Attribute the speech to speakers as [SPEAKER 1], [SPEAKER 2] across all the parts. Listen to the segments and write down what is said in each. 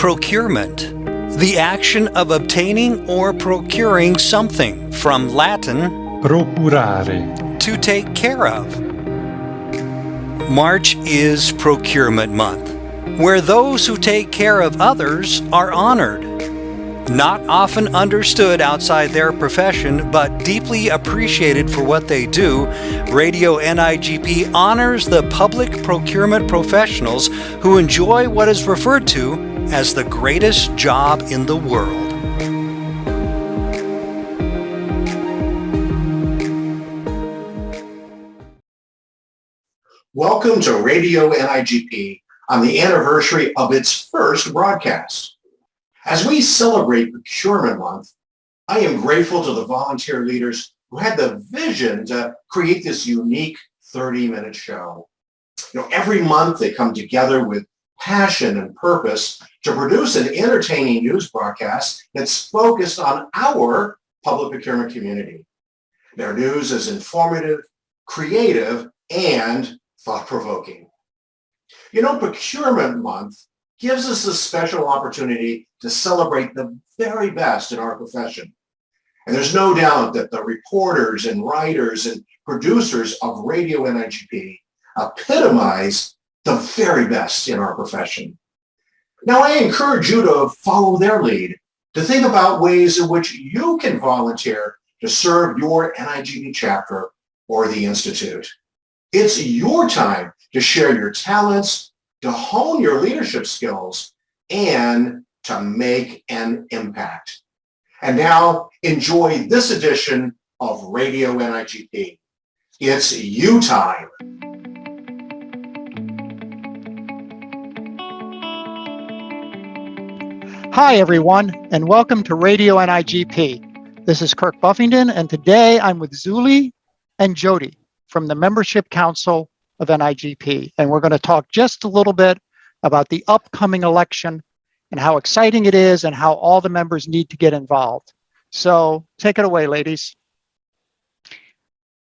[SPEAKER 1] Procurement, the action of obtaining or procuring something, from Latin
[SPEAKER 2] procurare,
[SPEAKER 1] to take care of. March is Procurement Month, where those who take care of others are honored. Not often understood outside their profession, but deeply appreciated for what they do, Radio NIGP honors the public procurement professionals who enjoy what is referred to as the greatest job in the world.
[SPEAKER 3] Welcome to Radio NIGP on the anniversary of its first broadcast. As we celebrate Procurement Month, I am grateful to the volunteer leaders who had the vision to create this unique 30-minute show. Every month they come together with passion and purpose to produce an entertaining news broadcast that's focused on our public procurement community. Their news is informative, creative, and thought-provoking. Procurement Month gives us a special opportunity to celebrate the very best in our profession. And there's no doubt that the reporters and writers and producers of Radio NIGP epitomize the very best in our profession. Now, I encourage you to follow their lead, to think about ways in which you can volunteer to serve your NIGP chapter or the Institute. It's your time to share your talents, to hone your leadership skills, and to make an impact. And now, enjoy this edition of Radio NIGP. It's you time.
[SPEAKER 4] Hi, everyone, and welcome to Radio NIGP. This is Kirk Buffington, and today I'm with Zuli and Jody from the Membership Council of NIGP, and we're going to talk just a little bit about the upcoming election and how exciting it is and how all the members need to get involved. So take it away, ladies.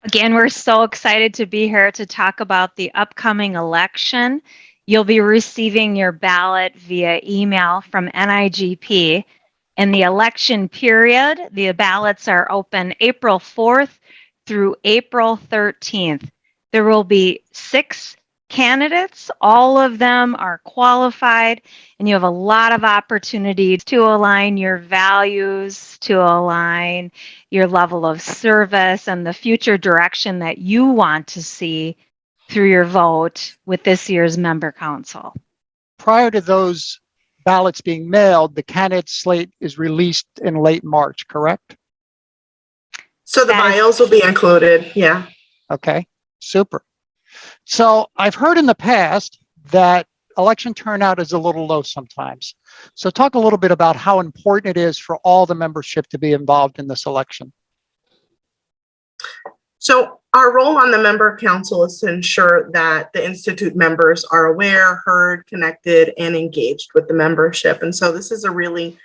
[SPEAKER 5] Again, we're so excited to be here to talk about the upcoming election. You'll be receiving your ballot via email from NIGP. In the election period, the ballots are open April 4th through April 13th. There will be 6 candidates. All of them are qualified, and you have a lot of opportunities to align your values, to align your level of service and the future direction that you want to see through your vote with this year's member council.
[SPEAKER 4] Prior to those ballots being mailed, the candidate slate is released in late March, correct?
[SPEAKER 6] So the bios will be included, yeah.
[SPEAKER 4] Okay, super. So I've heard in the past that election turnout is a little low sometimes. So talk a little bit about how important it is for all the membership to be involved in this election.
[SPEAKER 6] So our role on the member council is to ensure that the Institute members are aware, heard, connected, and engaged with the membership. And so this is a really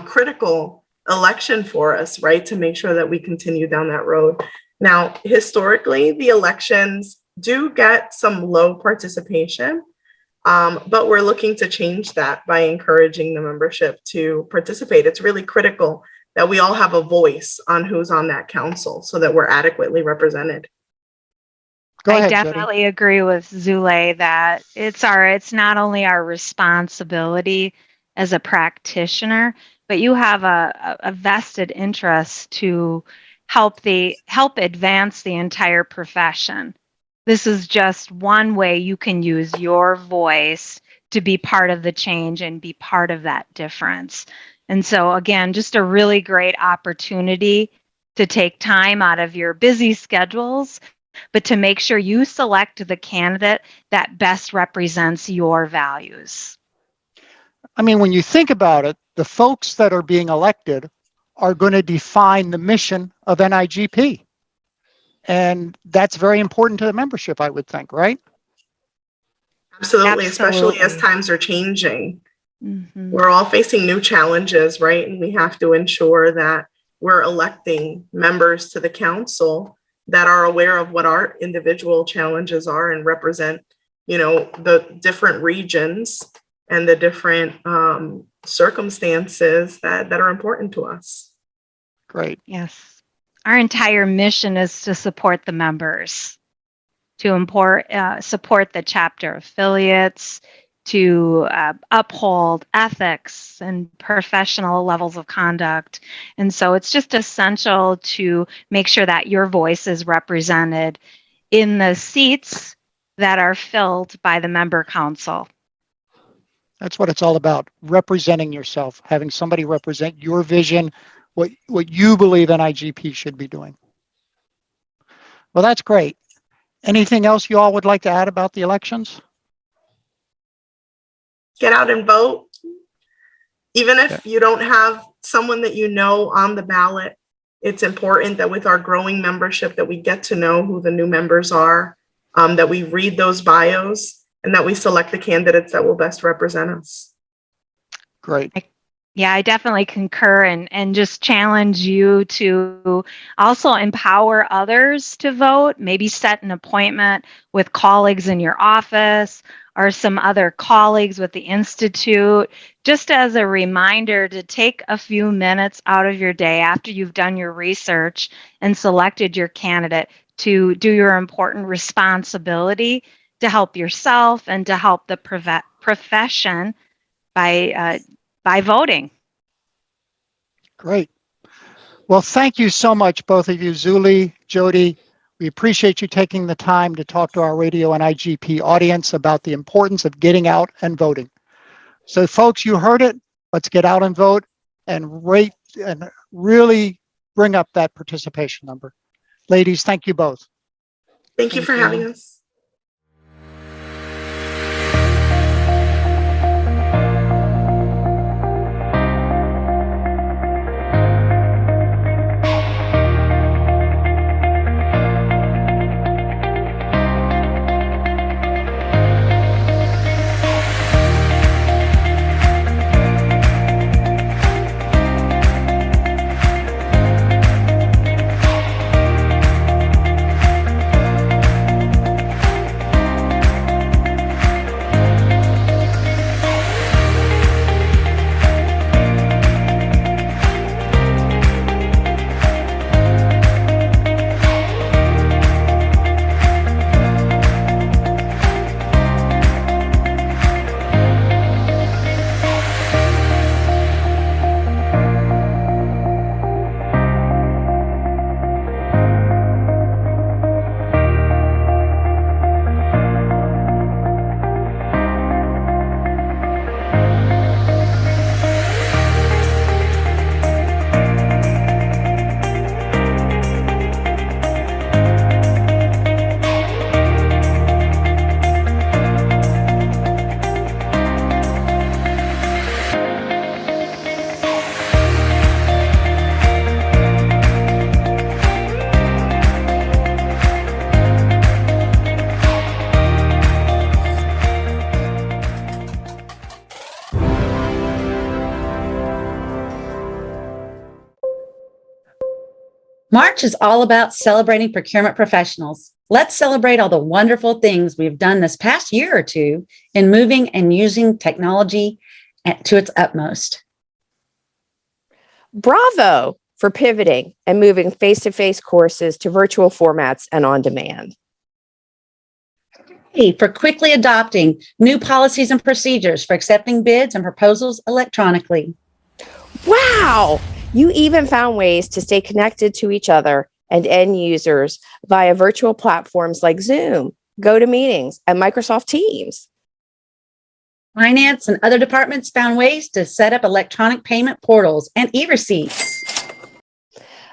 [SPEAKER 6] critical election for us, right, to make sure that we continue down that road. Now, historically, the elections do get some low participation, but we're looking to change that by encouraging the membership to participate. It's really critical that we all have a voice on who's on that council so that we're adequately represented.
[SPEAKER 4] Go ahead,
[SPEAKER 5] I definitely
[SPEAKER 4] Jody.
[SPEAKER 5] agree with Zule that it's not only our responsibility as a practitioner, but you have a vested interest to help advance the entire profession. This is just one way you can use your voice to be part of the change and be part of that difference. And so again, just a really great opportunity to take time out of your busy schedules, but to make sure you select the candidate that best represents your values.
[SPEAKER 4] I mean, when you think about it, the folks that are being elected are going to define the mission of NIGP. And that's very important to the membership, I would think, right?
[SPEAKER 6] Absolutely. Especially as times are changing. Mm-hmm. We're all facing new challenges, right? And we have to ensure that we're electing members to the council that are aware of what our individual challenges are and represent, the different regions and the different circumstances that are important to us.
[SPEAKER 4] Great.
[SPEAKER 5] Yes. Our entire mission is to support the members, to support the chapter affiliates, to uphold ethics and professional levels of conduct. And so it's just essential to make sure that your voice is represented in the seats that are filled by the member council.
[SPEAKER 4] That's what it's all about, representing yourself, having somebody represent your vision, what you believe NIGP should be doing. Well, that's great. Anything else you all would like to add about the elections?
[SPEAKER 6] Get out and vote. Even if you don't have someone that you know on the ballot, it's important that with our growing membership that we get to know who the new members are, that we read those bios, and that we select the candidates that will best represent us.
[SPEAKER 4] Great.
[SPEAKER 5] Yeah, I definitely concur and just challenge you to also empower others to vote, maybe set an appointment with colleagues in your office or some other colleagues with the Institute, just as a reminder to take a few minutes out of your day after you've done your research and selected your candidate to do your important responsibility to help yourself and to help the profession by voting.
[SPEAKER 4] Great. Well, thank you so much, both of you, Zuli, Jody. We appreciate you taking the time to talk to our Radio NIGP audience about the importance of getting out and voting. So folks, you heard it. Let's get out and vote and rate and really bring up that participation number. Ladies, thank you both.
[SPEAKER 6] Thank you for having us.
[SPEAKER 7] March is all about celebrating procurement professionals. Let's celebrate all the wonderful things we've done this past year or two in moving and using technology to its utmost.
[SPEAKER 8] Bravo for pivoting and moving face-to-face courses to virtual formats and on demand.
[SPEAKER 7] Hey, for quickly adopting new policies and procedures for accepting bids and proposals electronically.
[SPEAKER 8] Wow! You even found ways to stay connected to each other and end users via virtual platforms like Zoom, GoToMeetings, and Microsoft Teams.
[SPEAKER 7] Finance and other departments found ways to set up electronic payment portals and e-receipts.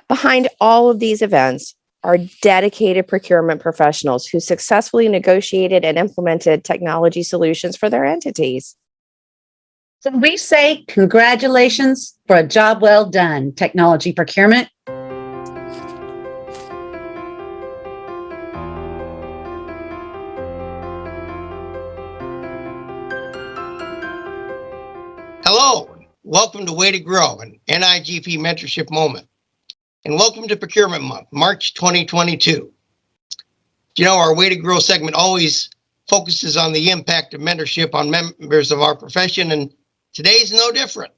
[SPEAKER 8] Behind all of these events are dedicated procurement professionals who successfully negotiated and implemented technology solutions for their entities.
[SPEAKER 7] So we say congratulations for a job well done, technology procurement.
[SPEAKER 9] Hello, welcome to Way to Grow, an NIGP mentorship moment. And welcome to Procurement Month, March 2022. You know, our Way to Grow segment always focuses on the impact of mentorship on members of our profession, and today's no different.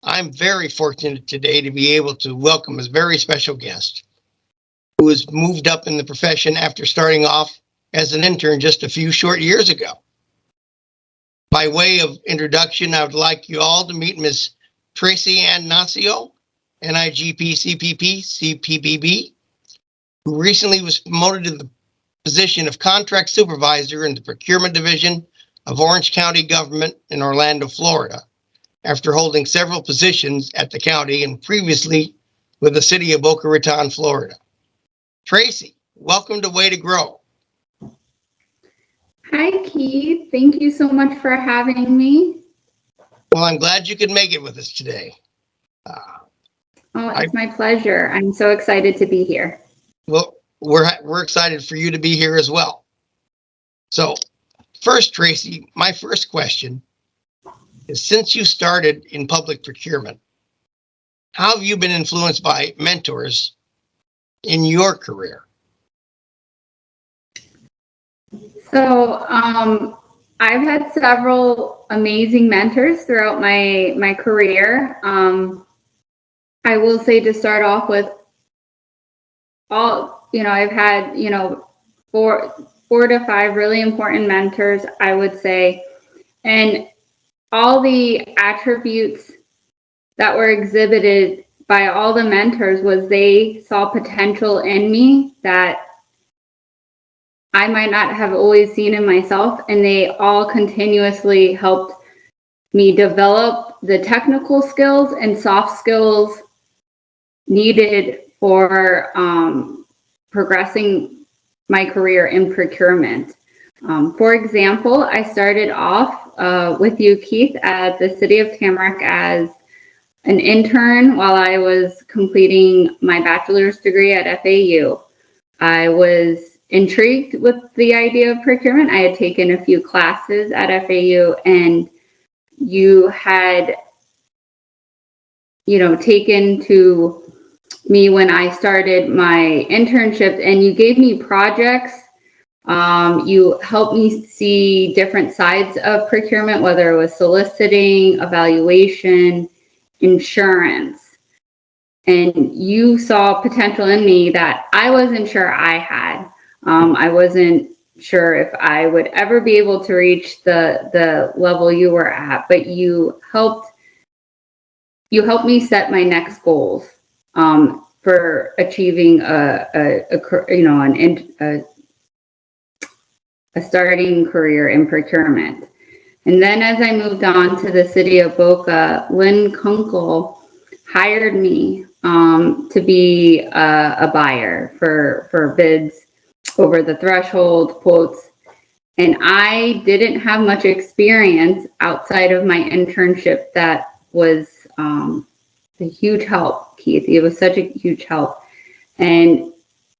[SPEAKER 9] I'm very fortunate today to be able to welcome a very special guest who has moved up in the profession after starting off as an intern just a few short years ago. By way of introduction, I would like you all to meet Ms. Tracy Ann Nacio, NIGP CPP, CPBB, who recently was promoted to the position of contract supervisor in the procurement division of Orange County government in Orlando, Florida, after holding several positions at the county and previously with the city of Boca Raton, Florida. Tracy, welcome to Way to Grow.
[SPEAKER 10] Hi, Keith. Thank you so much for having me.
[SPEAKER 9] Well, I'm glad you could make it with us today.
[SPEAKER 10] It's my pleasure. I'm so excited to be here.
[SPEAKER 9] Well, we're excited for you to be here as well. So first, Tracy, my first question is, since you started in public procurement, how have you been influenced by mentors in your career?
[SPEAKER 10] So I've had several amazing mentors throughout my career. I will say, to start off with, I've had, four to five really important mentors, I would say. And all the attributes that were exhibited by all the mentors was they saw potential in me that I might not have always seen in myself, and they all continuously helped me develop the technical skills and soft skills needed for progressing my career in procurement. For example, I started off with you, Keith, at the City of Tamarack as an intern while I was completing my bachelor's degree at FAU. I was intrigued with the idea of procurement. I had taken a few classes at FAU, and you had, taken to me when I started my internship, and you gave me projects. You helped me see different sides of procurement, whether it was soliciting, evaluation, insurance. And you saw potential in me that I wasn't sure I had. I wasn't sure if I would ever be able to reach the level you were at, but you helped me set my next goals for achieving a starting career in procurement. And then as I moved on to the city of Boca, Lynn Kunkel hired me to be a buyer for bids over the threshold, quotes. And I didn't have much experience outside of my internship. That was a huge help, Keith. It was such a huge help. And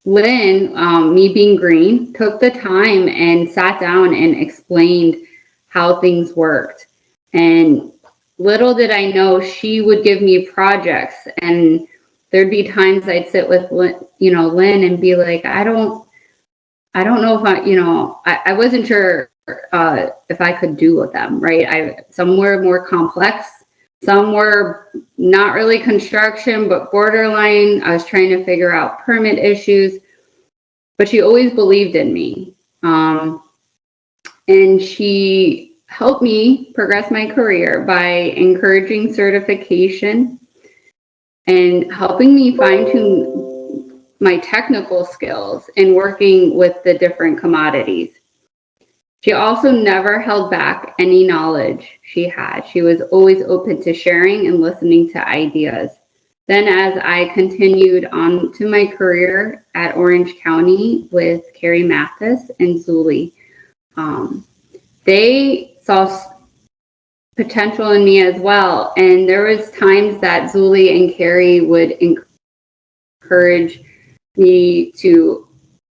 [SPEAKER 10] Lynn, me being green, took the time and sat down and explained how things worked. And little did I know she would give me projects, and there'd be times I'd sit with Lynn and be like, I don't know if I wasn't sure if I could do with them, right? Some were more complex, some were not really construction, but borderline. I was trying to figure out permit issues, but she always believed in me. And she helped me progress my career by encouraging certification and helping me fine-tune my technical skills in working with the different commodities. She also never held back any knowledge she had. She was always open to sharing and listening to ideas. Then as I continued on to my career at Orange County with Carrie Mathis and Zuli, they saw potential in me as well. And there was times that Zuli and Carrie would encourage me to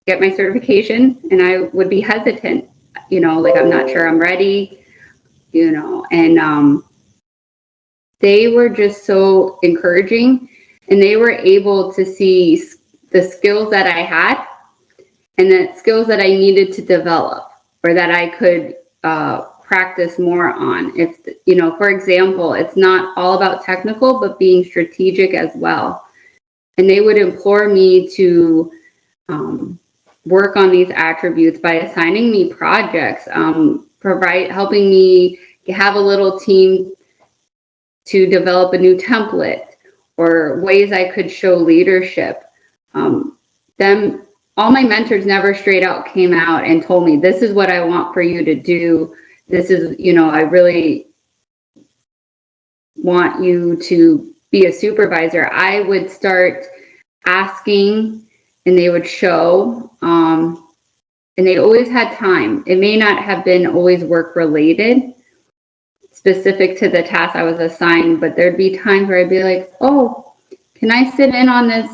[SPEAKER 10] get my certification, and I would be hesitant, I'm not sure I'm ready, and they were just so encouraging, and they were able to see the skills that I had and the skills that I needed to develop or that I could practice more on. If, you know, for example, it's not all about technical, but being strategic as well. And they would implore me to work on these attributes by assigning me projects, helping me have a little team to develop a new template or ways I could show leadership. All my mentors never straight out came out and told me, this is what I want for you to do. This is, you know, I really want you to be a supervisor. I would start asking and they would show, and they always had time. It may not have been always work related, specific to the task I was assigned, but there'd be times where I'd be like, oh, can I sit in on this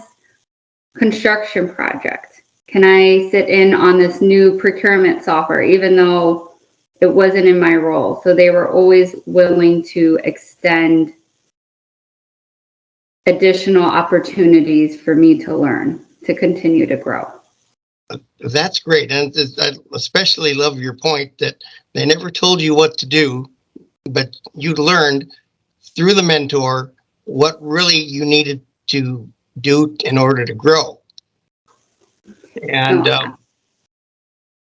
[SPEAKER 10] construction project? Can I sit in on this new procurement software, even though it wasn't in my role? So they were always willing to extend additional opportunities for me to learn, to continue to grow.
[SPEAKER 9] That's great. And I especially love your point that they never told you what to do, but you learned through the mentor what really you needed to do in order to grow. And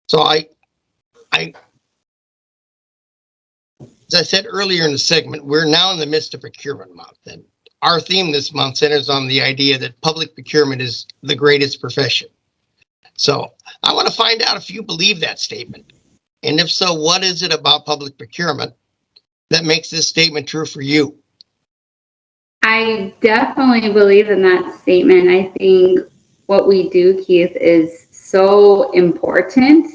[SPEAKER 9] so I, as I said earlier in the segment, we're now in the midst of procurement month, and our theme this month centers on the idea that public procurement is the greatest profession. So I want to find out if you believe that statement, and if so, what is it about public procurement that makes this statement true for you?
[SPEAKER 10] I definitely believe in that statement. I think what we do, Keith, is so important.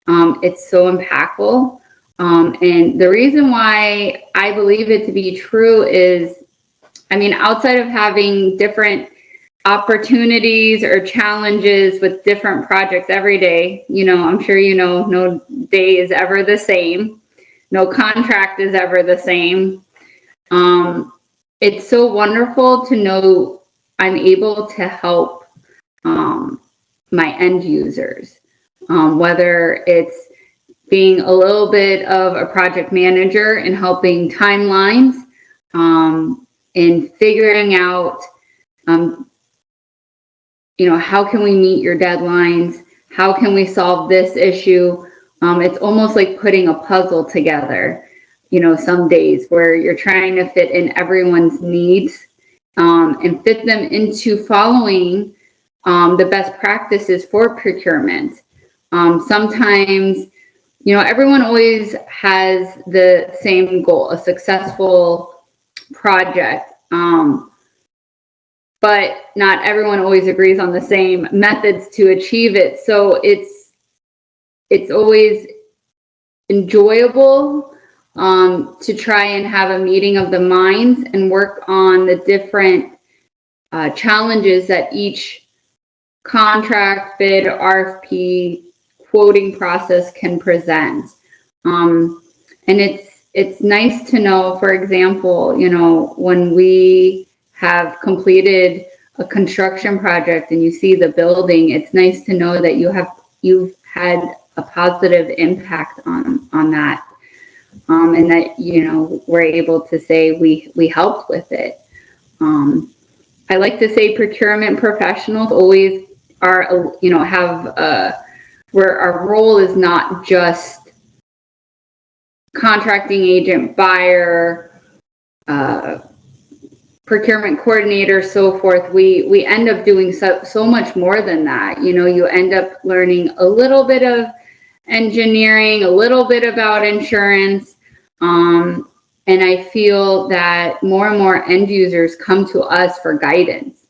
[SPEAKER 10] It's so impactful. And the reason why I believe it to be true is, I mean, outside of having different opportunities or challenges with different projects every day, you know, I'm sure you know, no day is ever the same. No contract is ever the same. It's so wonderful to know I'm able to help my end users, whether it's being a little bit of a project manager and helping timelines, and figuring out, you know, how can we meet your deadlines? How can we solve this issue? It's almost like putting a puzzle together, you know, some days where you're trying to fit in everyone's needs, and fit them into following the best practices for procurement. Sometimes, you know, everyone always has the same goal, a successful project, but not everyone always agrees on the same methods to achieve it. So it's always enjoyable to try and have a meeting of the minds and work on the different challenges that each contract, bid, RFP, quoting process can present. And it's nice to know, for example, you know, when we have completed a construction project and you see the building, it's nice to know that you've had a positive impact on that. And that, you know, we're able to say we helped with it. I like to say procurement professionals always are, you know, have where our role is not just contracting agent, buyer, procurement coordinator, so forth. We end up doing so much more than that. You know, you end up learning a little bit of engineering, a little bit about insurance. And I feel that more and more end users come to us for guidance.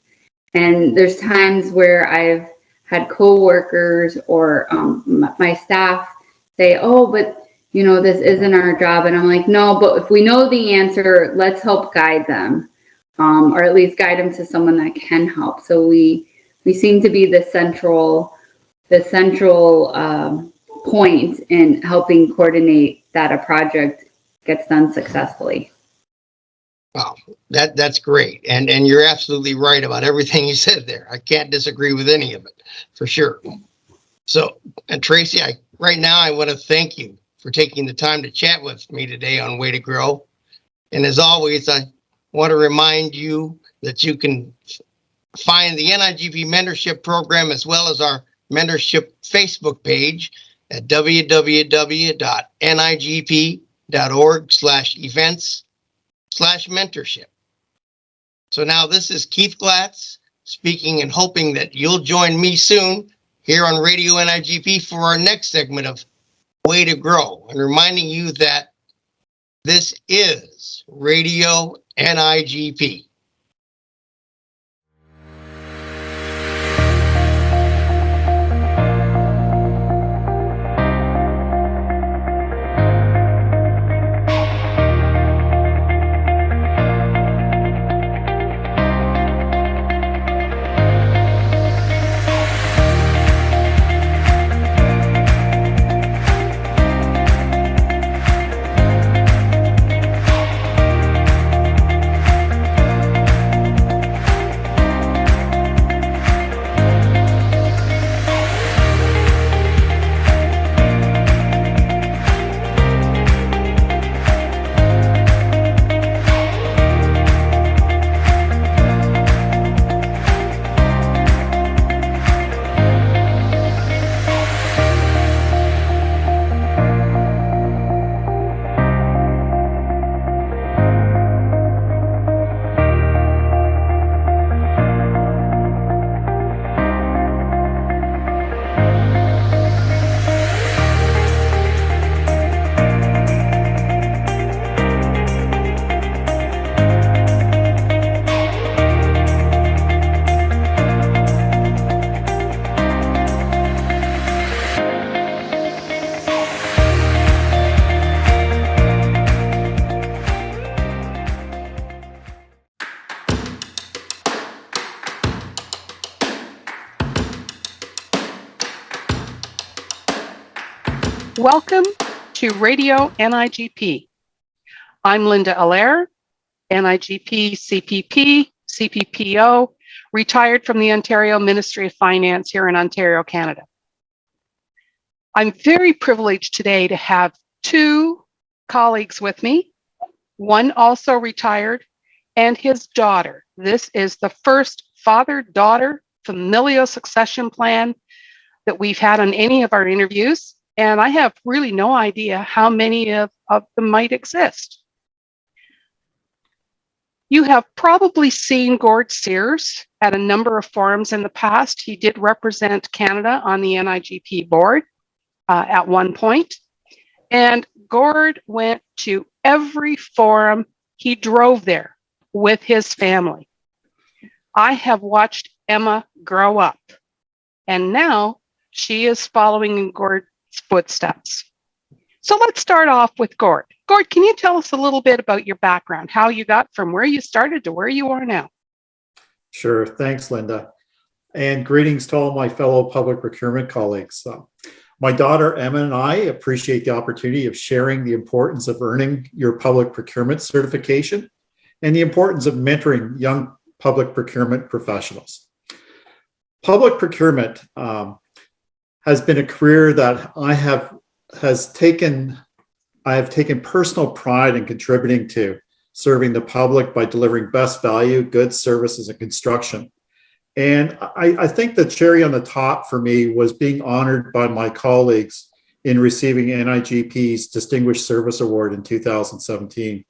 [SPEAKER 10] And there's times where I've had coworkers or my staff say, oh, but you know, this isn't our job. And I'm like, no, but if we know the answer, let's help guide them, or at least guide them to someone that can help. So we seem to be the central point in helping coordinate that a project gets done successfully.
[SPEAKER 9] Wow, that's great. And you're absolutely right about everything you said there. I can't disagree with any of it, for sure. So, and Tracy, right now I want to thank you for taking the time to chat with me today on Way to Grow. And as always, I want to remind you that you can find the NIGP mentorship program as well as our mentorship Facebook page at www.nigp.org/events/mentorship. So now this is Keith Glatz speaking and hoping that you'll join me soon here on Radio NIGP for our next segment of Way to Grow, and reminding you that this is Radio NIGP.
[SPEAKER 11] Welcome to Radio NIGP. I'm Linda Allaire, NIGP CPP, CPPO, retired from the Ontario Ministry of Finance here in Ontario, Canada. I'm very privileged today to have two colleagues with me, one also retired, and his daughter. This is the first father-daughter familial succession plan that we've had on any of our interviews. And I have really no idea how many of them might exist. You have probably seen Gord Sears at a number of forums in the past. He did represent Canada on the NIGP board at one point. And Gord went to every forum. He drove there with his family. I have watched Emma grow up, and now she is following in Gord's footsteps. So let's start off with Gord. Gord, can you tell us a little bit about your background, how you got from where you started to where you are now?
[SPEAKER 12] Sure. Thanks, Linda. And greetings to all my fellow public procurement colleagues. My daughter, Emma, and I appreciate the opportunity of sharing the importance of earning your public procurement certification and the importance of mentoring young public procurement professionals. Public procurement has been a career that I have taken personal pride in contributing to, serving the public by delivering best value, goods, services, and construction. And I think the cherry on the top for me was being honored by my colleagues in receiving NIGP's Distinguished Service Award in 2017.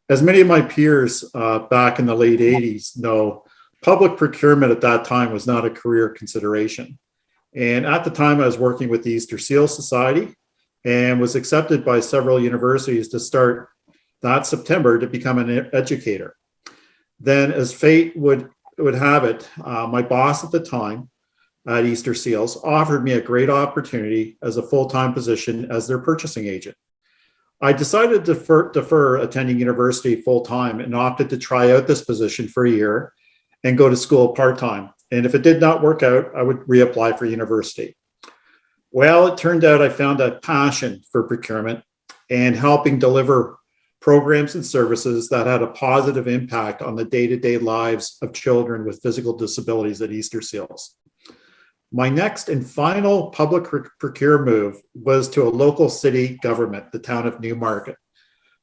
[SPEAKER 12] As many of my peers back in the late 80s know, public procurement at that time was not a career consideration. And at the time, I was working with the Easter Seal Society and was accepted by several universities to start that September to become an educator. Then, as fate would have it, my boss at the time at Easter Seals offered me a great opportunity as a full-time position as their purchasing agent. I decided to defer attending university full-time and opted to try out this position for a year and go to school part-time. And if it did not work out, I would reapply for university. Well, it turned out I found a passion for procurement and helping deliver programs and services that had a positive impact on the day-to-day lives of children with physical disabilities at Easter Seals. My next and final public procure move was to a local city government, the town of Newmarket,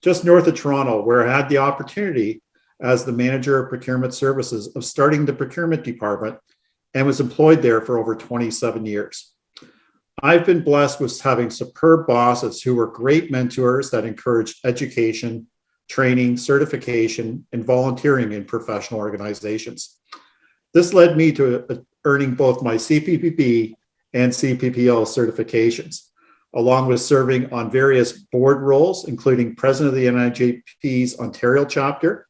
[SPEAKER 12] just north of Toronto, where I had the opportunity as the manager of procurement services of starting the procurement department and was employed there for over 27 years. I've been blessed with having superb bosses who were great mentors that encouraged education, training, certification, and volunteering in professional organizations. This led me to earning both my CPPP and CPPO certifications, along with serving on various board roles, including president of the NIGP's Ontario chapter,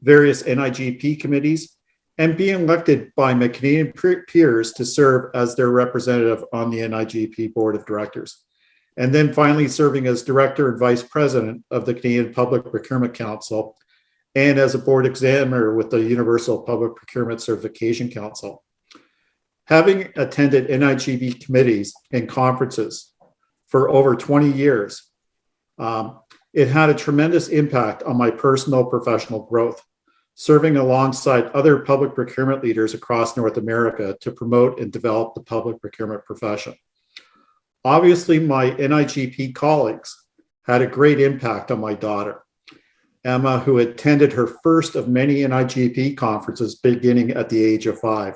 [SPEAKER 12] various NIGP committees, and being elected by my Canadian peers to serve as their representative on the NIGP board of directors. And then finally serving as director and vice president of the Canadian Public Procurement Council and as a board examiner with the Universal Public Procurement Certification Council. Having attended NIGP committees and conferences for over 20 years, it had a tremendous impact on my personal professional growth, serving alongside other public procurement leaders across North America to promote and develop the public procurement profession. Obviously, my NIGP colleagues had a great impact on my daughter, Emma, who attended her first of many NIGP conferences beginning at the age of 5.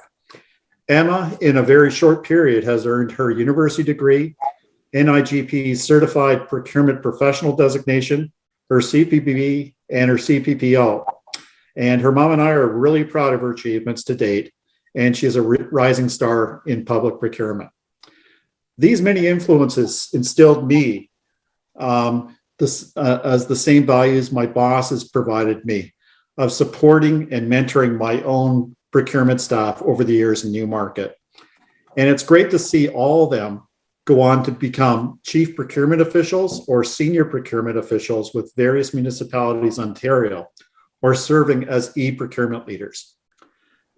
[SPEAKER 12] Emma, in a very short period, has earned her university degree, NIGP Certified Procurement Professional designation, her CPPP, and her CPPO. And her mom and I are really proud of her achievements to date, and she is a rising star in public procurement. These many influences instilled me as the same values my bosses provided me of supporting and mentoring my own procurement staff over the years in Newmarket. And it's great to see all of them go on to become chief procurement officials or senior procurement officials with various municipalities in Ontario, or serving as e-procurement leaders.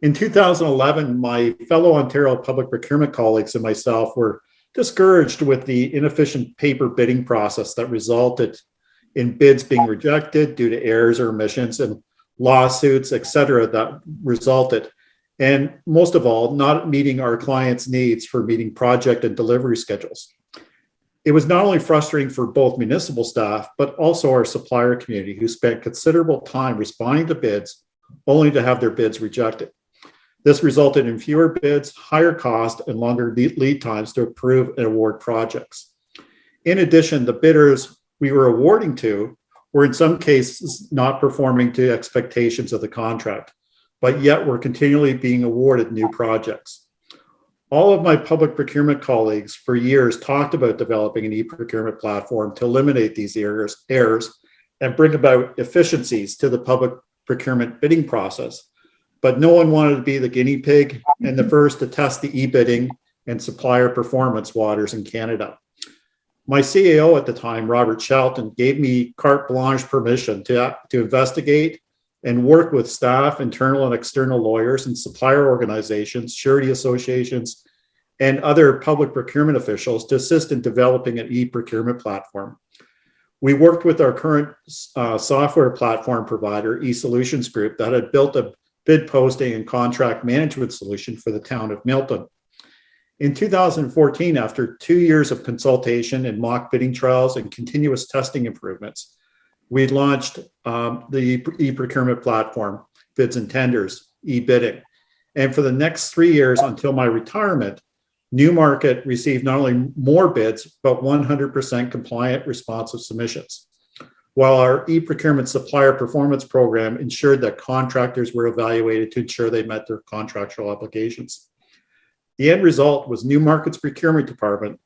[SPEAKER 12] In 2011, my fellow Ontario public procurement colleagues and myself were discouraged with the inefficient paper bidding process that resulted in bids being rejected due to errors or omissions and lawsuits, et cetera, that resulted. And most of all, not meeting our clients' needs for meeting project and delivery schedules. It was not only frustrating for both municipal staff, but also our supplier community who spent considerable time responding to bids only to have their bids rejected. This resulted in fewer bids, higher cost, and longer lead times to approve and award projects. In addition, the bidders we were awarding to were in some cases not performing to expectations of the contract, but yet were continually being awarded new projects. All of my public procurement colleagues for years talked about developing an e-procurement platform to eliminate these errors and bring about efficiencies to the public procurement bidding process. But no one wanted to be the guinea pig and the first to test the e-bidding and supplier performance waters in Canada. My CAO at the time, Robert Shelton, gave me carte blanche permission to investigate and work with staff, internal and external lawyers and supplier organizations, surety associations, and other public procurement officials to assist in developing an e-procurement platform. We worked with our current software platform provider, eSolutions Group, that had built a bid posting and contract management solution for the town of Milton. In 2014, after 2 years of consultation and mock bidding trials and continuous testing improvements, we launched the e-procurement platform, Bids and Tenders, e-bidding. And for the next 3 years until my retirement, Newmarket received not only more bids, but 100% compliant responsive submissions, while our e-procurement supplier performance program ensured that contractors were evaluated to ensure they met their contractual obligations. The end result was Newmarket's procurement department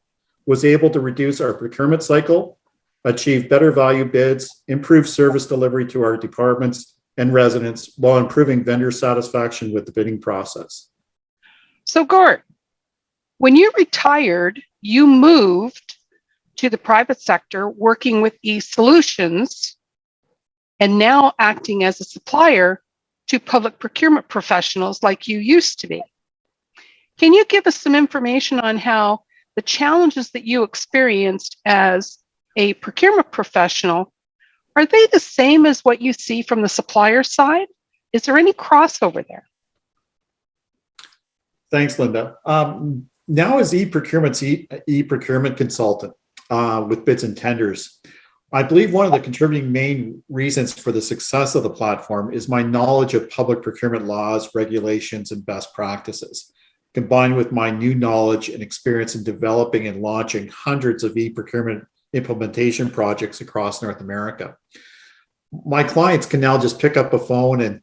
[SPEAKER 12] was able to reduce our procurement cycle, achieve better value bids, improve service delivery to our departments and residents while improving vendor satisfaction with the bidding process.
[SPEAKER 11] So Gort, when you retired, you moved to the private sector working with eSolutions and now acting as a supplier to public procurement professionals like you used to be. Can you give us some information on how the challenges that you experienced as a procurement professional, are they the same as what you see from the supplier side? Is there any crossover there?
[SPEAKER 12] Thanks, Linda. Now as e-procurement's e-procurement consultant with bids and tenders, I believe one of the contributing main reasons for the success of the platform is my knowledge of public procurement laws, regulations, and best practices, combined with my new knowledge and experience in developing and launching hundreds of e-procurement implementation projects across North America. My clients can now just pick up a phone and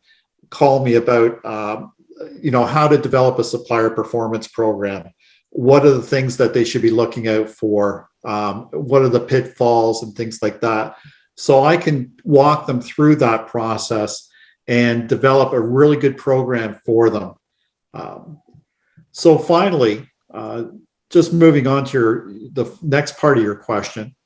[SPEAKER 12] call me about how to develop a supplier performance program. What are the things that they should be looking out for? What are the pitfalls and things like that? So I can walk them through that process and develop a really good program for them. So finally, just moving on to the next part of your question,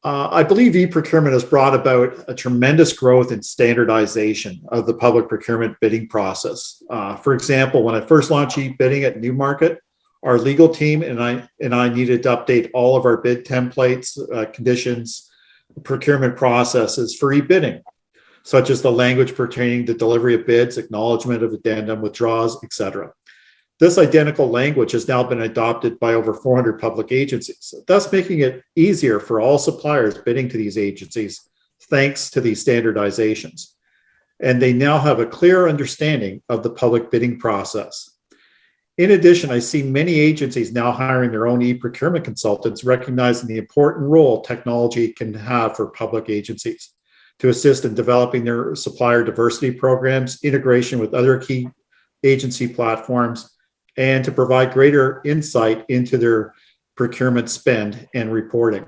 [SPEAKER 12] I believe e-procurement has brought about a tremendous growth in standardization of the public procurement bidding process. For example, when I first launched e-bidding at Newmarket, our legal team and I needed to update all of our bid templates, conditions, procurement processes for e-bidding, such as the language pertaining to delivery of bids, acknowledgement of addendum, withdrawals, etc. This identical language has now been adopted by over 400 public agencies, thus making it easier for all suppliers bidding to these agencies, thanks to these standardizations. And they now have a clear understanding of the public bidding process. In addition, I see many agencies now hiring their own e-procurement consultants, recognizing the important role technology can have for public agencies to assist in developing their supplier diversity programs, integration with other key agency platforms, and to provide greater insight into their procurement spend and reporting.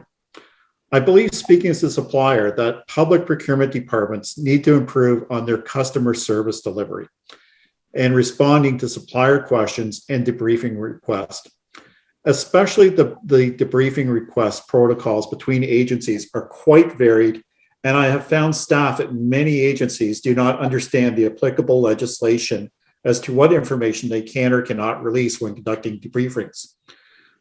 [SPEAKER 12] I believe, speaking as a supplier, that public procurement departments need to improve on their customer service delivery and responding to supplier questions and debriefing requests. Especially the debriefing request protocols between agencies are quite varied, and I have found staff at many agencies do not understand the applicable legislation as to what information they can or cannot release when conducting debriefings.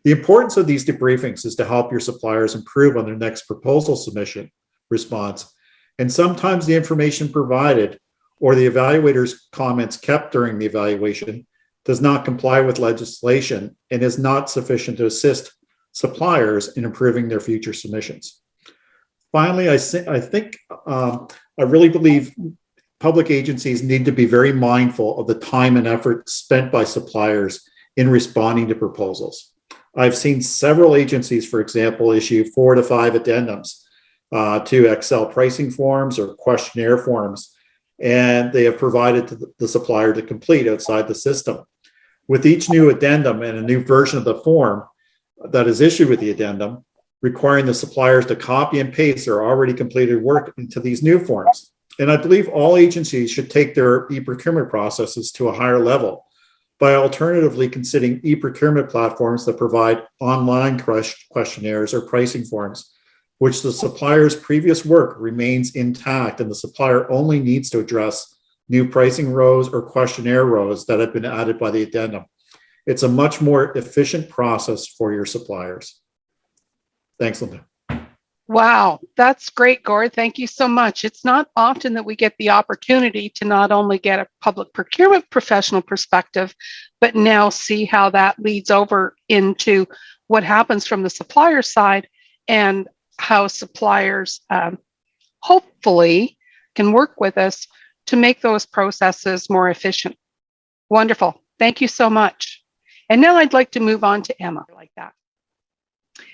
[SPEAKER 12] The importance of these debriefings is to help your suppliers improve on their next proposal submission response. And sometimes the information provided or the evaluator's comments kept during the evaluation does not comply with legislation and is not sufficient to assist suppliers in improving their future submissions. Finally, I really believe public agencies need to be very mindful of the time and effort spent by suppliers in responding to proposals. I've seen several agencies, for example, issue 4 to 5 addendums to Excel pricing forms or questionnaire forms, and they have provided to the supplier to complete outside the system. With each new addendum and a new version of the form that is issued with the addendum, requiring the suppliers to copy and paste their already completed work into these new forms. And I believe all agencies should take their e-procurement processes to a higher level by alternatively considering e-procurement platforms that provide online questionnaires or pricing forms, which the supplier's previous work remains intact and the supplier only needs to address new pricing rows or questionnaire rows that have been added by the addendum. It's a much more efficient process for your suppliers. Thanks, Linda.
[SPEAKER 11] Wow, that's great, Gord. Thank you so much. It's not often that we get the opportunity to not only get a public procurement professional perspective, but now see how that leads over into what happens from the supplier side and how suppliers hopefully can work with us to make those processes more efficient. Wonderful. Thank you so much. And now I'd like to move on to Emma like that.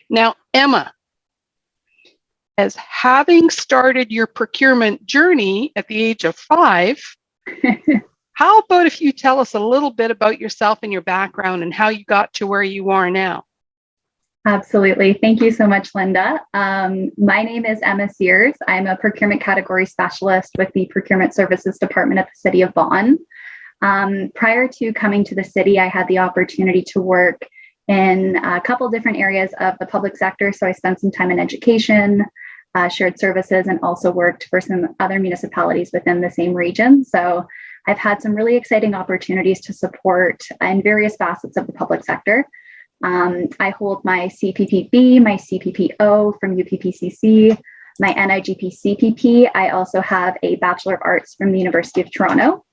[SPEAKER 11] Now, Emma, as having started your procurement journey at the age of 5, how about if you tell us a little bit about yourself and your background and how you got to where you are now?
[SPEAKER 10] Absolutely. Thank you so much, Linda. My name is Emma Sears. I'm a procurement category specialist with the Procurement Services Department at the City of Vaughan. Prior to coming to the city, I had the opportunity to work in a couple different areas of the public sector. So I spent some time in education, shared services, and also worked for some other municipalities within the same region. So I've had some really exciting opportunities to support in various facets of the public sector. I hold my CPPB, my CPPO from UPPCC, my NIGP CPP. I also have a Bachelor of Arts from the University of Toronto.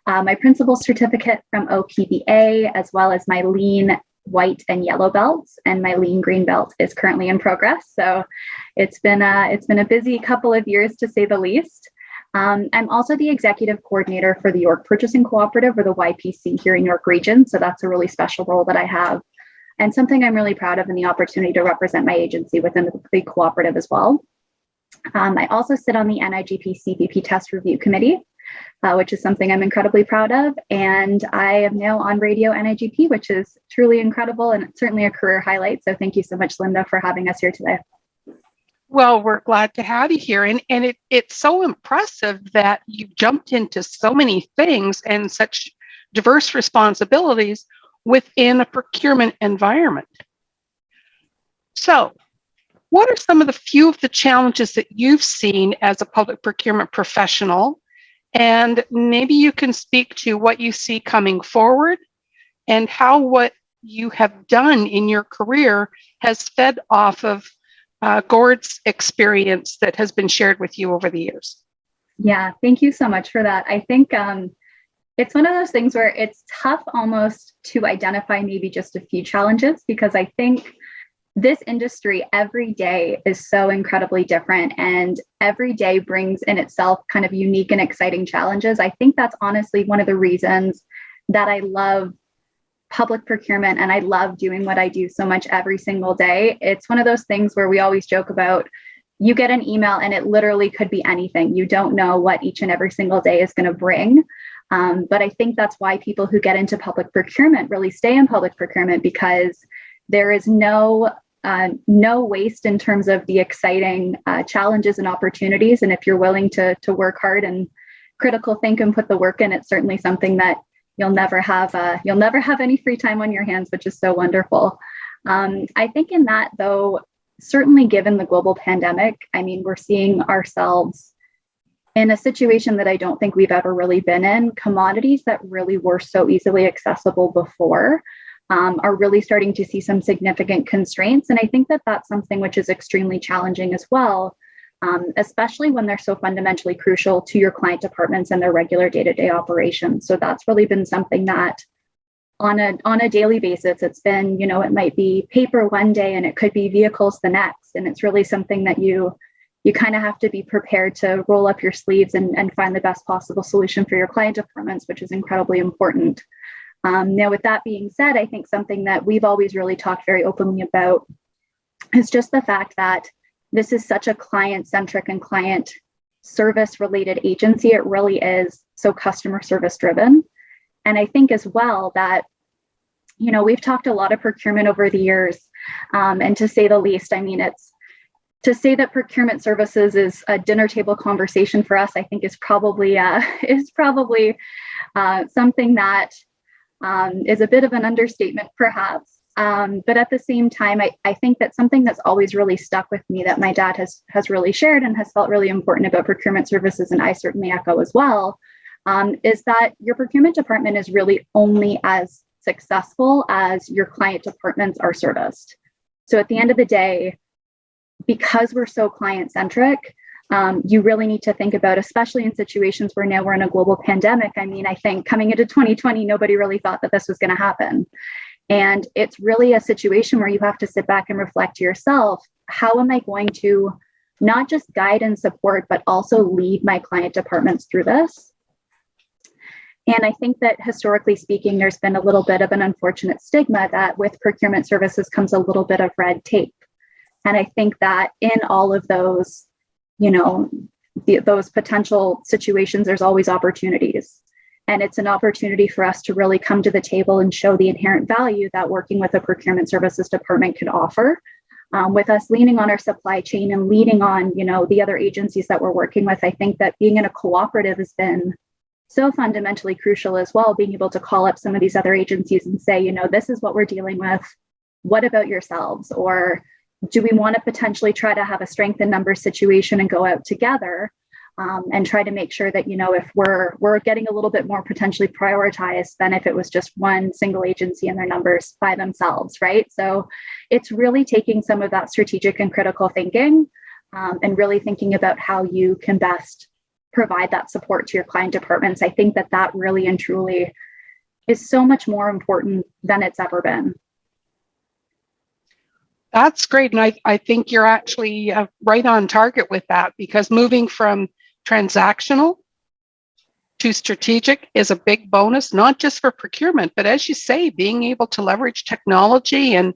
[SPEAKER 13] my principal's certificate from OPBA, as well as my lean white and yellow belts, and my lean green belt is currently in progress. So it's been a busy couple of years, to say the least. I'm also the executive coordinator for the York Purchasing Cooperative, or the YPC, here in York Region. So that's a really special role that I have, and something I'm really proud of, and the opportunity to represent my agency within the cooperative as well. I also sit on the NIGP CPP Test Review Committee, which is something I'm incredibly proud of. And I am now on Radio NIGP, which is truly incredible, and it's certainly a career highlight. So thank you so much, Linda, for having us here today.
[SPEAKER 11] Well, we're glad to have you here. And it's so impressive that you jumped into so many things and such diverse responsibilities within a procurement environment. So what are some of the few of the challenges that you've seen as a public procurement professional? And maybe you can speak to what you see coming forward and how what you have done in your career has fed off of Gord's experience that has been shared with you over the years.
[SPEAKER 13] Yeah, thank you so much for that. I think it's one of those things where it's tough almost to identify maybe just a few challenges, because I think this industry every day is so incredibly different, and every day brings in itself kind of unique and exciting challenges. I think that's honestly one of the reasons that I love public procurement, and I love doing what I do so much every single day. It's one of those things where we always joke about, you get an email and it literally could be anything. You don't know what each and every single day is going to bring. But I think that's why people who get into public procurement really stay in public procurement, because there is no waste in terms of the exciting challenges and opportunities. And if you're willing to work hard and critical think and put the work in, it's certainly something that you'll never have any free time on your hands, which is so wonderful. I think in that, though, certainly given the global pandemic, I mean, we're seeing ourselves in a situation that I don't think we've ever really been in. Commodities that really were so easily accessible before are really starting to see some significant constraints. And I think that that's something which is extremely challenging as well, especially when they're so fundamentally crucial to your client departments and their regular day-to-day operations. So that's really been something that on a daily basis, it's been, it might be paper one day and it could be vehicles the next. And it's really something that you kind of have to be prepared to roll up your sleeves and find the best possible solution for your client departments, which is incredibly important. Now, with that being said, I think something that we've always really talked very openly about is just the fact that this is such a client-centric and client service-related agency. It really is so customer service driven. And I think as well that, we've talked a lot of procurement over the years, and to say the least, I mean, to say that procurement services is a dinner table conversation for us, I think is probably something that is a bit of an understatement, perhaps. But at the same time, I think that something that's always really stuck with me that my dad has really shared and has felt really important about procurement services, and I certainly echo as well, is that your procurement department is really only as successful as your client departments are serviced. So at the end of the day, because we're so client-centric, you really need to think about, especially in situations where now we're in a global pandemic. I mean, I think coming into 2020, nobody really thought that this was going to happen. And it's really a situation where you have to sit back and reflect to yourself, how am I going to not just guide and support, but also lead my client departments through this? And I think that historically speaking, there's been a little bit of an unfortunate stigma that with procurement services comes a little bit of red tape. And I think that in all of those, those potential situations, there's always opportunities. And it's an opportunity for us to really come to the table and show the inherent value that working with a procurement services department could offer. With us leaning on our supply chain and leaning on, the other agencies that we're working with, I think that being in a cooperative has been so fundamentally crucial as well, being able to call up some of these other agencies and say, this is what we're dealing with. What about yourselves? Or do we want to potentially try to have a strength in numbers situation and go out together and try to make sure that, if we're getting a little bit more potentially prioritized than if it was just one single agency and their numbers by themselves, right? So it's really taking some of that strategic and critical thinking and really thinking about how you can best provide that support to your client departments. I think that that really and truly is so much more important than it's ever been.
[SPEAKER 11] That's great. And I think you're actually right on target with that, because moving from transactional to strategic is a big bonus, not just for procurement, but as you say, being able to leverage technology and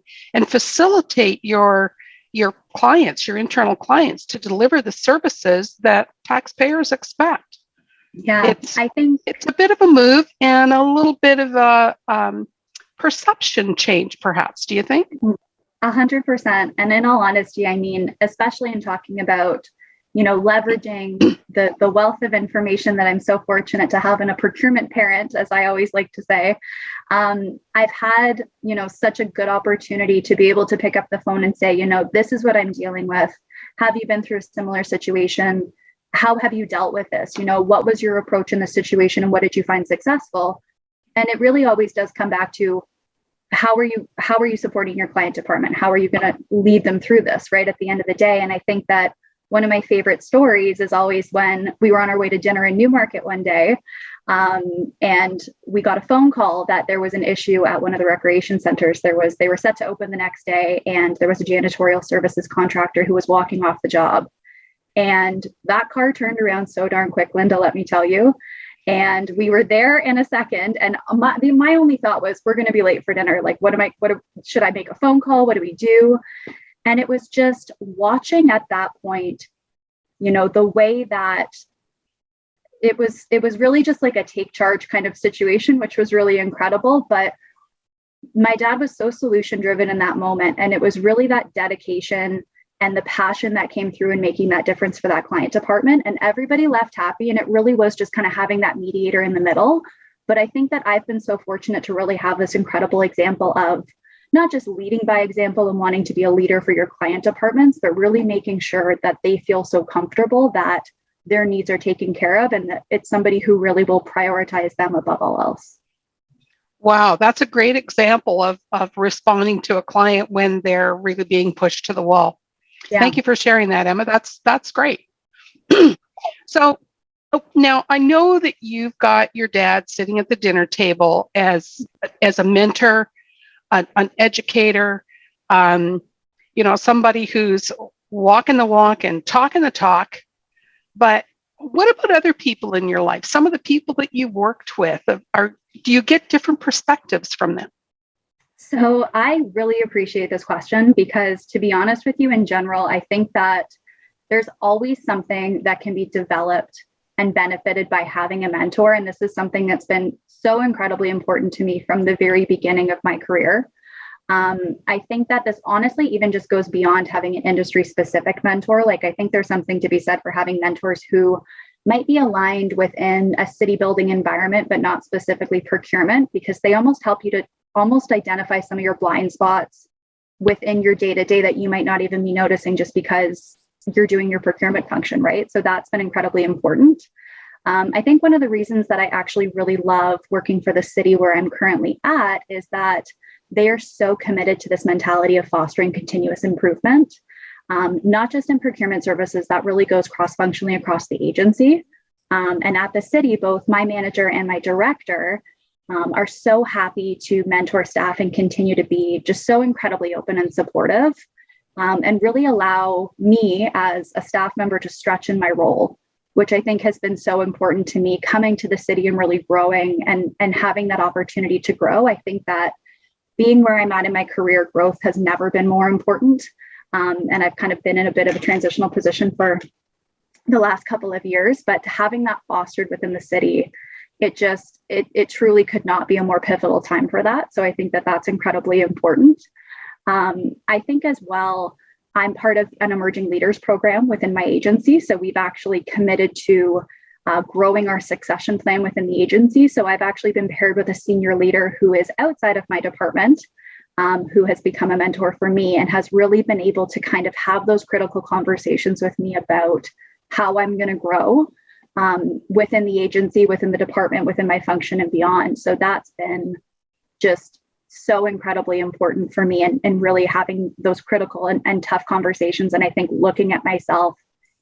[SPEAKER 11] facilitate your clients, your internal clients, to deliver the services that taxpayers expect.
[SPEAKER 13] Yeah, I think
[SPEAKER 11] it's a bit of a move and a little bit of a perception change, perhaps. Do you think?
[SPEAKER 13] 100%. And in all honesty, I mean, especially in talking about, you know, leveraging the wealth of information that I'm so fortunate to have in a procurement parent, as I always like to say, I've had, you know, such a good opportunity to be able to pick up the phone and say, you know, this is what I'm dealing with. Have you been through a similar situation? How have you dealt with this? You know, what was your approach in the situation and what did you find successful? And it really always does come back to how are you supporting your client department? How are you going to lead them through this, right, at the end of the day? And I think that one of my favorite stories is always when we were on our way to dinner in Newmarket one day, and we got a phone call that there was an issue at one of the recreation centers. They were set to open the next day, and there was a janitorial services contractor who was walking off the job. And that car turned around so darn quick, Linda, let me tell you. And we were there in a second. And my only thought was, we're going to be late for dinner. Like, should I make a phone call? What do we do? And it was just watching at that point, you know, the way that it was really just like a take charge kind of situation, which was really incredible. But my dad was so solution driven in that moment. And it was really that dedication and the passion that came through in making that difference for that client department. And everybody left happy. And it really was just kind of having that mediator in the middle. But I think that I've been so fortunate to really have this incredible example of not just leading by example and wanting to be a leader for your client departments, but really making sure that they feel so comfortable that their needs are taken care of and that it's somebody who really will prioritize them above all else.
[SPEAKER 11] Wow, that's a great example of responding to a client when they're really being pushed to the wall. Yeah. Thank you for sharing that, Emma. That's great. So now I know that you've got your dad sitting at the dinner table as a mentor, an educator, you know, somebody who's walking the walk and talking the talk. But what about other people in your life? Some of the people that you worked with, do you get different perspectives from them?
[SPEAKER 13] So I really appreciate this question because, to be honest with you, in general, I think that there's always something that can be developed and benefited by having a mentor. And this is something that's been so incredibly important to me from the very beginning of my career. I think that this honestly even just goes beyond having an industry specific mentor. Like, I think there's something to be said for having mentors who might be aligned within a city building environment, but not specifically procurement, because they almost help you to almost identify some of your blind spots within your day-to-day that you might not even be noticing just because you're doing your procurement function, right? So that's been incredibly important. I think one of the reasons that I actually really love working for the city where I'm currently at is that they are so committed to this mentality of fostering continuous improvement, not just in procurement services, that really goes cross-functionally across the agency. And at the city, both my manager and my director are so happy to mentor staff and continue to be just so incredibly open and supportive, and really allow me as a staff member to stretch in my role, which I think has been so important to me coming to the city and really growing and having that opportunity to grow. I think that being where I'm at in my career, growth has never been more important. And I've kind of been in a bit of a transitional position for the last couple of years, but having that fostered within the city, it truly could not be a more pivotal time for that. So I think that that's incredibly important. I think as well, I'm part of an emerging leaders program within my agency. So we've actually committed to growing our succession plan within the agency. So I've actually been paired with a senior leader who is outside of my department, who has become a mentor for me and has really been able to kind of have those critical conversations with me about how I'm going to grow within the agency, within the department, within my function and beyond. So that's been just so incredibly important for me and really having those critical and tough conversations. And I think looking at myself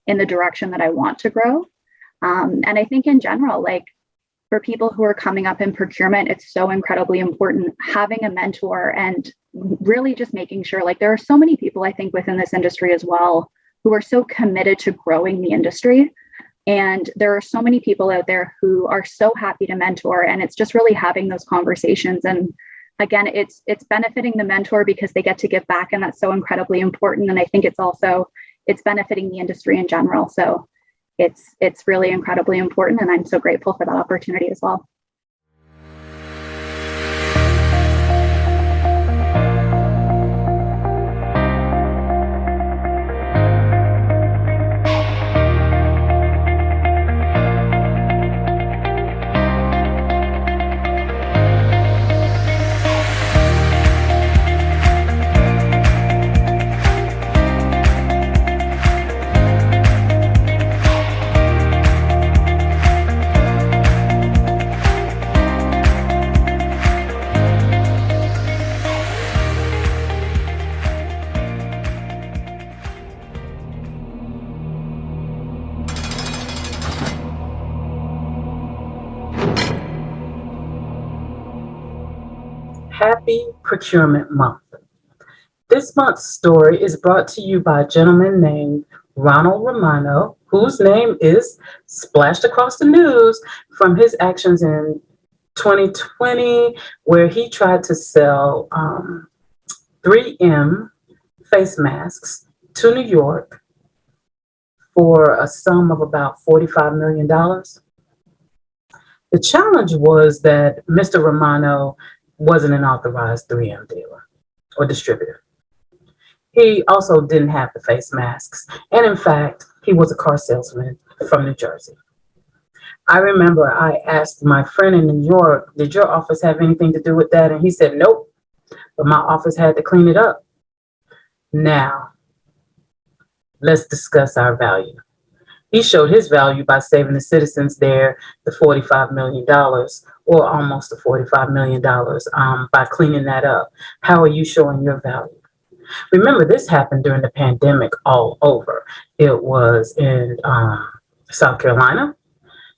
[SPEAKER 13] in the direction that I want to grow. And I think in general, like for people who are coming up in procurement, it's so incredibly important having a mentor and really just making sure, like there are so many people I think within this industry as well who are so committed to growing the industry. And there are so many people out there who are so happy to mentor, and it's just really having those conversations. And again, it's benefiting the mentor because they get to give back, and that's so incredibly important. And I think it's benefiting the industry in general. So it's really incredibly important, and I'm so grateful for that opportunity as well.
[SPEAKER 14] Happy Procurement Month. This month's story is brought to you by a gentleman named Ronald Romano, whose name is splashed across the news from his actions in 2020, where he tried to sell 3M face masks to New York for a sum of about $45 million. The challenge was that Mr. Romano wasn't an authorized 3M dealer or distributor. He also didn't have the face masks. And in fact, he was a car salesman from New Jersey. I remember I asked my friend in New York, did your office have anything to do with that? And he said, nope, but my office had to clean it up. Now, let's discuss our value. He showed his value by saving the citizens there the $45 million, or almost the $45 million, by cleaning that up. How are you showing your value? Remember, this happened during the pandemic all over. It was in South Carolina,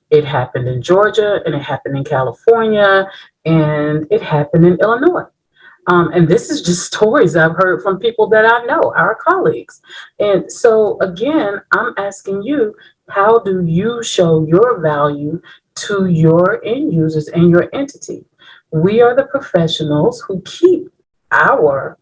[SPEAKER 14] it happened in Georgia, and it happened in California, and it happened in Illinois. And this is just stories I've heard from people that I know, our colleagues. And so again, I'm asking you, how do you show your value to your end users and your entity? We are the professionals who keep our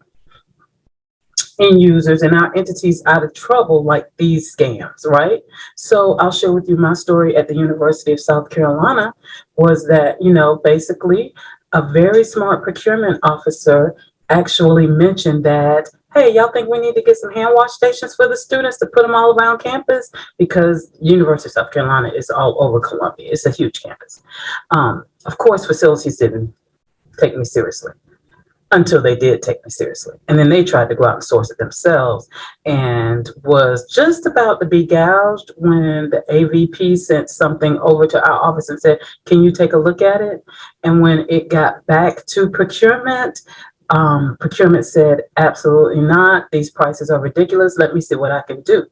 [SPEAKER 14] end users and our entities out of trouble like these scams, right? So I'll share with you my story at the University of South Carolina was that, basically a very smart procurement officer actually mentioned that, hey, y'all think we need to get some hand wash stations for the students to put them all around campus? Because University of South Carolina is all over Columbia. It's a huge campus. Of course, facilities didn't take me seriously until they did take me seriously. And then they tried to go out and source it themselves and was just about to be gouged when the AVP sent something over to our office and said, can you take a look at it? And when it got back to procurement, procurement said, absolutely not. These prices are ridiculous. Let me see what I can do.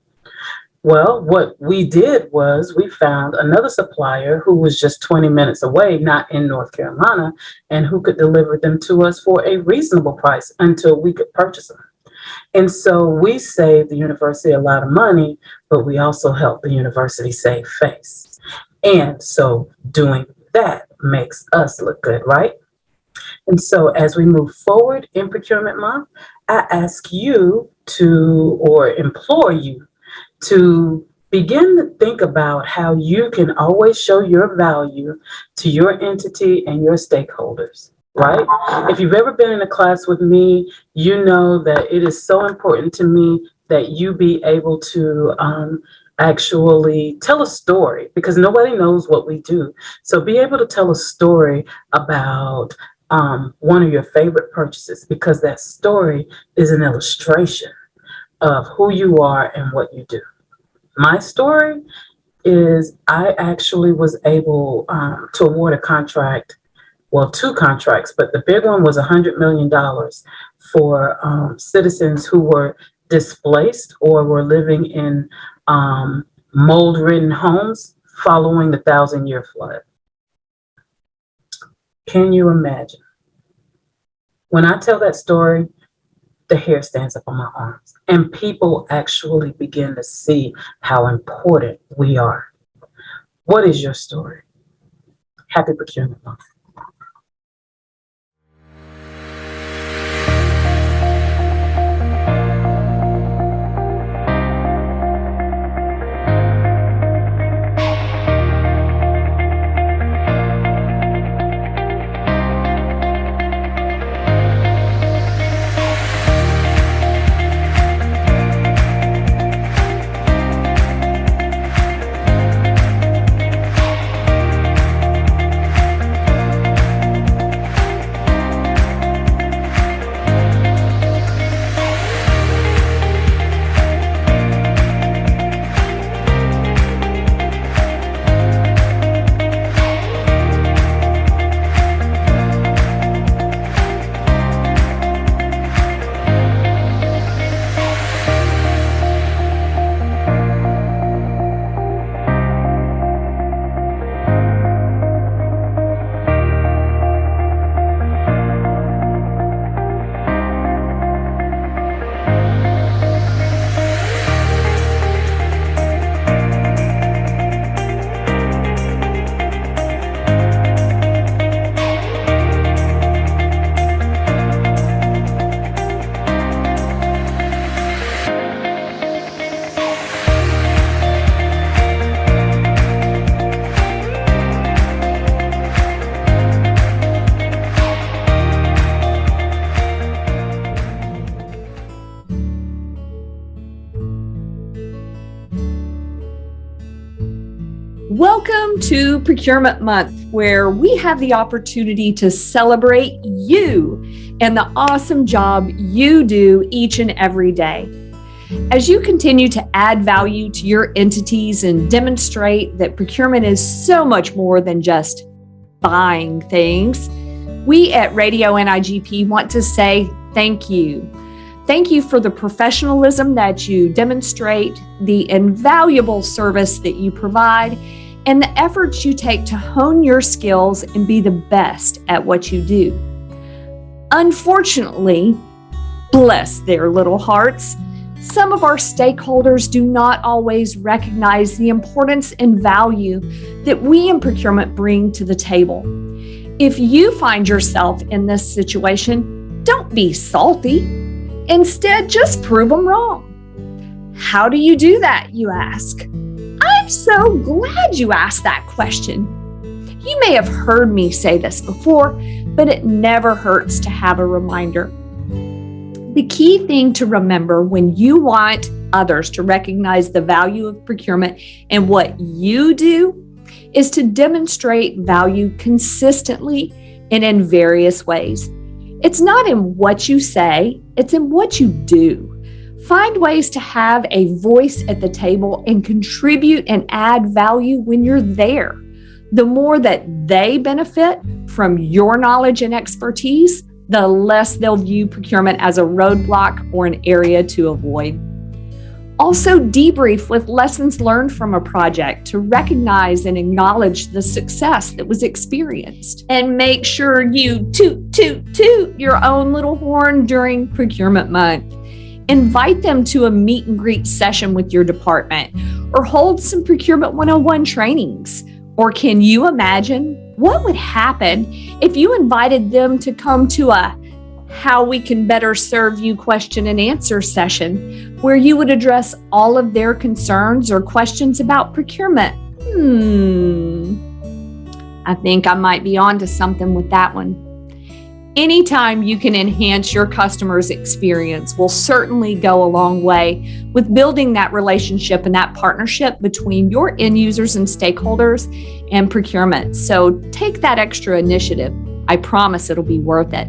[SPEAKER 14] Well, what we did was we found another supplier who was just 20 minutes away, not in North Carolina, and who could deliver them to us for a reasonable price until we could purchase them. And so we saved the university a lot of money, but we also helped the university save face. And so doing that makes us look good, right? And so as we move forward in Procurement Month, I ask you to, or implore you, to begin to think about how you can always show your value to your entity and your stakeholders, right? If you've ever been in a class with me, you know that it is so important to me that you be able to actually tell a story, because nobody knows what we do. So be able to tell a story about one of your favorite purchases, because that story is an illustration of who you are and what you do. My story is I actually was able to award a contract, well, 2 contracts, but the big one was $100 million for citizens who were displaced or were living in mold-ridden homes following the 1,000-year flood. Can you imagine? When I tell that story, the hair stands up on my arms, and people actually begin to see how important we are. What is your story? Happy Procurement Month.
[SPEAKER 15] Welcome to Procurement Month, where we have the opportunity to celebrate you and the awesome job you do each and every day. As you continue to add value to your entities and demonstrate that procurement is so much more than just buying things, we at Radio NIGP want to say thank you. Thank you for the professionalism that you demonstrate, the invaluable service that you provide, and the efforts you take to hone your skills and be the best at what you do. Unfortunately, bless their little hearts, some of our stakeholders do not always recognize the importance and value that we in procurement bring to the table. If you find yourself in this situation, don't be salty. Instead, just prove them wrong. How do you do that, you ask? I'm so glad you asked that question. You may have heard me say this before, but it never hurts to have a reminder. The key thing to remember when you want others to recognize the value of procurement and what you do is to demonstrate value consistently and in various ways. It's not in what you say, it's in what you do. Find ways to have a voice at the table and contribute and add value when you're there. The more that they benefit from your knowledge and expertise, the less they'll view procurement as a roadblock or an area to avoid. Also, debrief with lessons learned from a project to recognize and acknowledge the success that was experienced. And make sure you toot your own little horn during Procurement Month. Invite them to a meet and greet session with your department or hold some Procurement 101 trainings. Or can you imagine what would happen if you invited them to come to a How We Can Better Serve You question and answer session where you would address all of their concerns or questions about procurement? I think I might be onto something with that one. Anytime you can enhance your customer's experience will certainly go a long way with building that relationship and that partnership between your end users and stakeholders and procurement. So take that extra initiative. I promise it'll be worth it.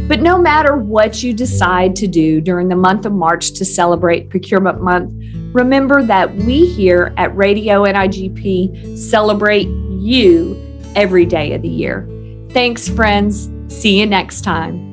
[SPEAKER 15] But no matter what you decide to do during the month of March to celebrate Procurement Month, remember that we here at Radio NIGP celebrate you every day of the year. Thanks, friends. See you next time.